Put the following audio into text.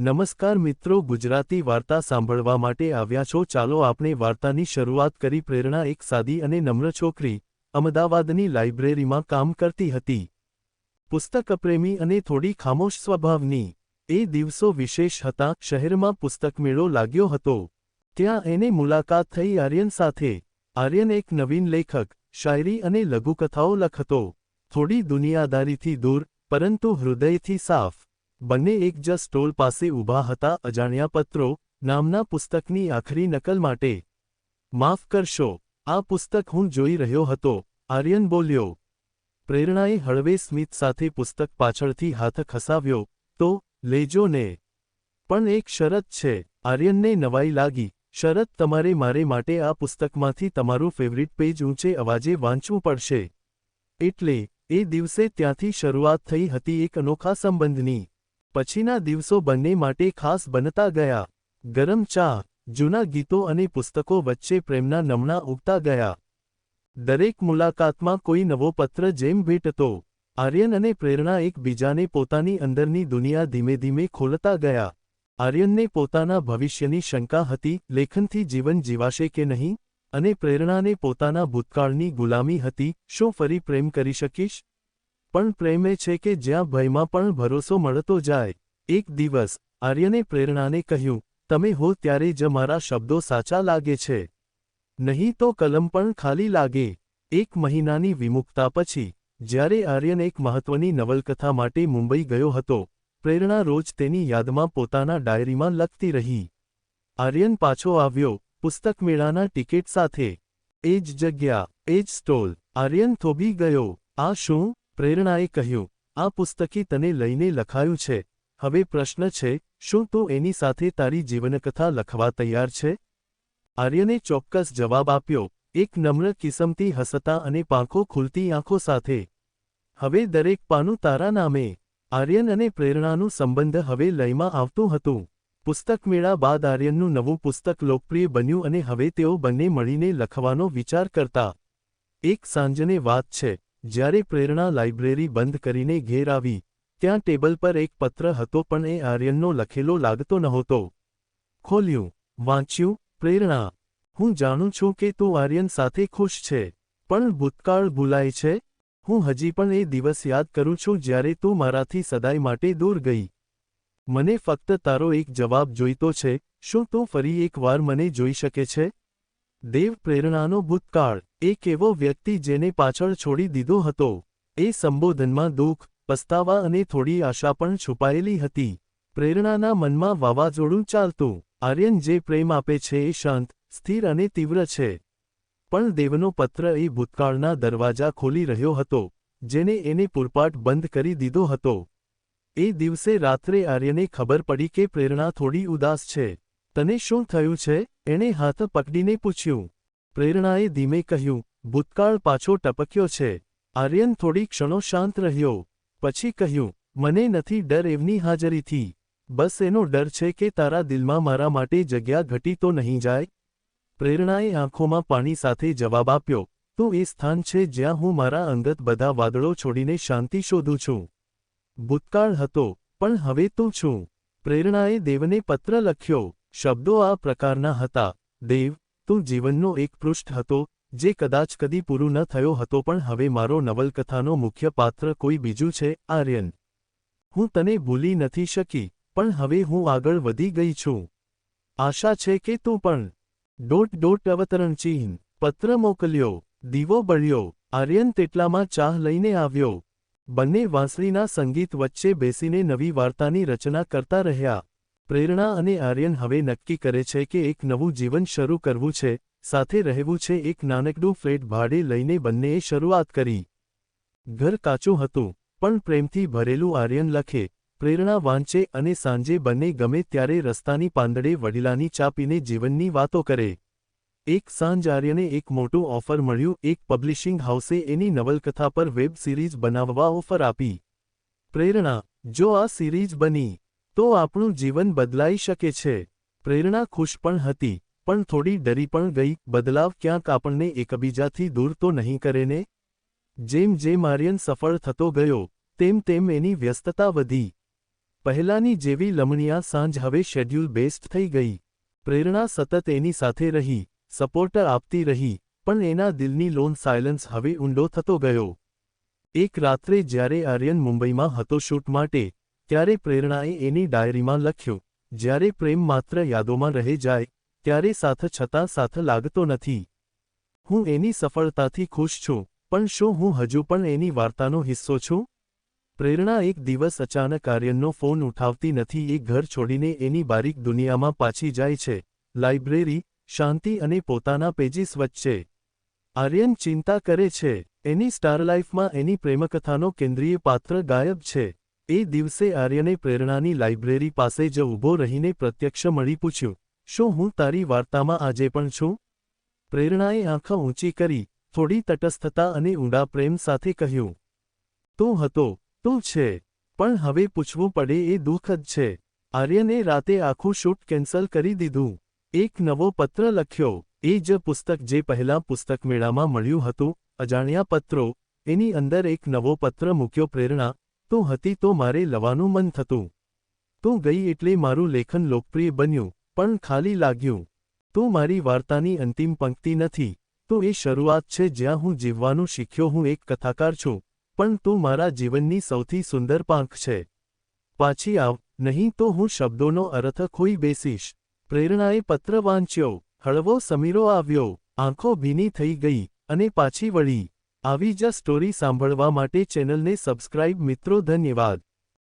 નમસ્કાર મિત્રો, ગુજરાતી વાર્તા સાંભળવા માટે આવ્યા છો? ચાલો આપણે વાર્તાની શરૂઆત કરી। પ્રેરણા એક સાદી અને નમ્ર છોકરી અમદાવાદની લાઇબ્રેરીમાં કામ કરતી હતી। પુસ્તકપ્રેમી અને થોડી ખામોશ સ્વભાવની। એ દિવસો વિશેષ હતા। શહેરમાં પુસ્તકમેળો લાગ્યો હતો। ત્યાં એને મુલાકાત થઈ આર્યન સાથે। આર્યન એક નવીન લેખક, શાયરી અને લઘુકથાઓ લખતો। થોડી દુનિયાદારીથી દૂર, પરંતુ હૃદયથી સાફ। બંને એક જ સ્ટોલ પાસે ઊભા હતા, અજાણ્યા પત્રો નામના પુસ્તકની આખરી નકલ માટે। માફ કરશો, આ પુસ્તક હું જોઈ રહ્યો હતો, આર્યન બોલ્યો। પ્રેરણાએ હળવે સ્મિત સાથે પુસ્તક પાછળથી હાથ ખસાવ્યો। તો લેજો ને, પણ એક શરત છે। આર્યનને નવાઈ લાગી। શરત? તમારે મારે માટે આ પુસ્તકમાંથી તમારું ફેવરિટ પેજ ઊંચે અવાજે વાંચવું પડશે। એટલે એ દિવસે ત્યાંથી શરૂઆત થઈ હતી એક અનોખા સંબંધની। પછીના દિવસો બંને માટે ખાસ બનતા ગયા। ગરમ ચા, જૂના ગીતો અને પુસ્તકો વચ્ચે પ્રેમના નમણા ઉગતા ગયા। દરેક મુલાકાતમાં કોઈ નવો પત્ર જેમ ભેટતો। આર્યન અને પ્રેરણા એકબીજાને પોતાની અંદરની દુનિયા ધીમે ધીમે ખોલતા ગયા। આર્યનને પોતાના ભવિષ્યની શંકા હતી, લેખનથી જીવન જીવાશે કે નહીં? અને પ્રેરણાને પોતાના ભૂતકાળની ગુલામી હતી, શું ફરી પ્રેમ કરી શકીશ? પણ પ્રેમ એ છે કે જ્યાં ભયમાં પણ ભરોસો મળતો જાય। એક દિવસ આર્યને પ્રેરણાને કહ્યું, તમે હો ત્યારે જ મારા શબ્દો સાચા લાગે છે, નહીં તો કલમ પણ ખાલી લાગે। એક મહિનાની વિમુખતા પછી, જ્યારે આર્યન એક મહત્વની નવલકથા માટે મુંબઈ ગયો હતો, પ્રેરણા રોજ તેની યાદમાં પોતાના ડાયરીમાં લખતી રહી। આર્યન પાછો આવ્યો, પુસ્તકમેળાના ટિકિટ સાથે। એ જ જગ્યા, એ જ સ્ટોલ। આર્યન થોભી ગયો, આ શું? પ્રેરણાએ કહ્યું, આ પુસ્તકી તને લઈને લખાયું છે। હવે પ્રશ્ન છે, શું તું એની સાથે તારી જીવનકથા લખવા તૈયાર છે? આર્યને ચોક્કસ જવાબ આપ્યો, એક નમ્ર કિસમથી હસતા અને પાંખો ખુલતી આંખો સાથે। હવે દરેક પાનું તારા નામે। આર્યન અને પ્રેરણાનું સંબંધ હવે લયમાં આવતું હતું। પુસ્તકમેળા બાદ આર્યનનું નવું પુસ્તક લોકપ્રિય બન્યું અને હવે તેઓ બંને મળીને લખવાનો વિચાર કરતા। એક સાંજની વાત છે, જ્યારે પ્રેરણા લાઇબ્રેરી બંધ કરીને ઘેર આવી, ત્યાં ટેબલ પર એક પત્ર હતો, પણ એ આર્યનનો લખેલો લાગતો નહોતો। ખોલ્યું, વાંચ્યું, પ્રેરણા, હું જાણું છું કે તું આર્યન સાથે ખુશ છે, પણ ભૂતકાળ ભૂલાય છે? હું હજી પણ એ દિવસ યાદ કરું છું જ્યારે તું મારાથી સદાય માટે દૂર ગઈ। મને ફક્ત તારો એક જવાબ જોઈતો છે, શું તું ફરી એક વાર મને જોઈ શકે છે? દેવ, પ્રેરણાનો ભૂતકાળ, એક એવો વ્યક્તિ જેને પાછળ છોડી દીધો હતો। એ સંબોધનમાં દુઃખ, પસ્તાવા અને થોડી આશા પણ છુપાયેલી હતી। પ્રેરણાના મનમાં વાવાઝોડું ચાલતું। આર્યન જે પ્રેમ આપે છે એ શાંત, સ્થિર અને તીવ્ર છે, પણ દેવનો પત્ર એ ભૂતકાળના દરવાજા ખોલી રહ્યો હતો, જેને એને પૂરપાટ બંધ કરી દીધો હતો। એ દિવસે રાત્રે આર્યને ખબર પડી કે પ્રેરણા થોડી ઉદાસ છે। તને શું થયું છે? એણે હાથ પકડીને પૂછ્યું। પ્રેરણાએ ધીમે કહ્યું, ભૂતકાળ પાછો ટપક્યો છે। આર્યન થોડી ક્ષણો શાંત રહ્યો, પછી કહ્યું, મને નથી ડર એમની હાજરીથી, બસ એનો ડર છે કે તારા દિલમાં મારા માટે જગ્યા ઘટી તો નહીં જાય? પ્રેરણાએ આંખોમાં પાણી સાથે જવાબ આપ્યો, તું એ સ્થાન છે જ્યાં હું મારા અંગત બધા વાદળો છોડીને શાંતિ શોધું છું। ભૂતકાળ હતો, પણ હવે તું છું। પ્રેરણાએ દેવને પત્ર લખ્યો। શબ્દો આ પ્રકારના હતા, દેવ, તું જીવનનો એક પૃષ્ઠ હતો, જે કદાચ કદી પૂરું ન થયો હતો, પણ હવે મારો નવલકથાનો મુખ્ય પાત્ર કોઈ બીજું છે। આર્યન, હું તને ભૂલી નથી શકી, પણ હવે હું આગળ વધી ગઈ છું। આશા છે કે તું પણ…… અવતરણ ચિહ્ન। પત્ર મોકલ્યો, દીવો બળ્યો। આર્યન તેટલામાં ચાહ લઈને આવ્યો। બંને વાંસળીના સંગીત વચ્ચે બેસીને નવી વાર્તાની રચના કરતા રહ્યા। પ્રેરણા અને આર્યન હવે નક્કી કરે છે કે એક નવું જીવન શરૂ કરવું છે, સાથે રહેવું છે। એક નાનકડું ફ્લેટ ભાડે લઈને બંનેએ શરૂઆત કરી। ઘર કાચું હતું, પણ પ્રેમથી ભરેલું। આર્યન લખે, પ્રેરણા વાંચે અને સાંજે બંને ગમે ત્યારે રસ્તાની પાંદડે વડીલાની ચા પીને જીવનની વાતો કરે। એક સાંજ આર્યને એક મોટું ઓફર મળ્યું। એક પબ્લિશિંગ હાઉસે એની નવલકથા પર વેબ સિરીઝ બનાવવા ઓફર આપી। પ્રેરણા, જો આ સિરીઝ બની, તો આપણું જીવન બદલાઈ શકે છે। પ્રેરણા ખુશ પણ હતી, પણ થોડી ડરી પણ ગઈ, બદલાવ ક્યાંક આપણને એકબીજાથી દૂર તો નહીં કરે ને? જેમ જેમ આર્યન સફળ થતો ગયો, તેમ તેમ એની વ્યસ્તતા વધી। પહેલાની જેવી લમણિયા સાંજ હવે શેડ્યુલ બેસ્ટ થઈ ગઈ. પ્રેરણા સતત એની સાથે રહી, સપોર્ટ આપતી રહી, પણ એના દિલની લોન સાયલન્સ હવે ઊંડો થતો ગયો. એક રાત્રે જ્યારે આર્યન મુંબઈમાં હતો શૂટ માટે, ત્યારે પ્રેરણાએ એની ડાયરીમાં લખ્યું, જ્યારે પ્રેમ માત્ર યાદોમાં રહી જાય, ત્યારે સાથ છતાં સાથ લાગતો નથી. હું એની સફળતાથી ખુશ છું, પણ શું હું હજુ પણ એની વાર્તાનો હિસ્સો છું? પ્રેરણા એક દિવસ અચાનક આર્યનનો ફોન ઉઠાવતી નથી. એ ઘર છોડીને એની બારીક દુનિયામાં પાછી જાય છે, લાઇબ્રેરી, શાંતિ અને પોતાના પેજીસ વચ્ચે. આર્યન ચિંતા કરે છે. એની સ્ટાર લાઇફમાં એની પ્રેમકથાનો કેન્દ્રીય પાત્ર ગાયબ છે. એ દિવસે આર્યને પ્રેરણાની લાઇબ્રેરી પાસે જ ઊભો રહીને પ્રત્યક્ષ મળી પૂછ્યું, શું હું તારી વાર્તામાં આજે પણ છું? પ્રેરણાએ આંખ ઊંચી કરી, થોડી તટસ્થતા અને ઊંડા પ્રેમ સાથે કહ્યું, તું હતો, તું છે, પણ હવે પૂછવું પડે એ દુઃખદ છે. આર્યને રાતે આખું શૂટ કેન્સલ કરી દીધું. એક નવો પત્ર લખ્યો, એ જ પુસ્તક જે પહેલાં પુસ્તક મેળામાં મળ્યું હતું, અજાણ્યા પત્રો. એની અંદર એક નવો પત્ર મૂક્યો, પ્રેરણા, તું હતી તો મારે લવાનું મન થતું. તું ગઈ એટલે મારું લેખન લોકપ્રિય બન્યું, પણ ખાલી લાગ્યું. તું મારી વાર્તાની અંતિમ પંક્તિ નથી, તું એ શરૂઆત છે જ્યાં હું જીવવાનું શીખ્યો. હું એક કથાકાર છું, પણ તું મારા જીવનની સૌથી સુંદર પાંખ છે. પાછી આવ, નહીં તો હું શબ્દોનો અર્થ ખોઈ બેસીશ. પ્રેરણાએ પત્ર વાંચ્યો, હળવો સમીરો આવ્યો, આંખો ભીની થઈ ગઈ, અને પાછી વળી. આવી જ સ્ટોરી સાંભળવા માટે ચેનલને સબસ્ક્રાઇબ. મિત્રો, ધન્યવાદ.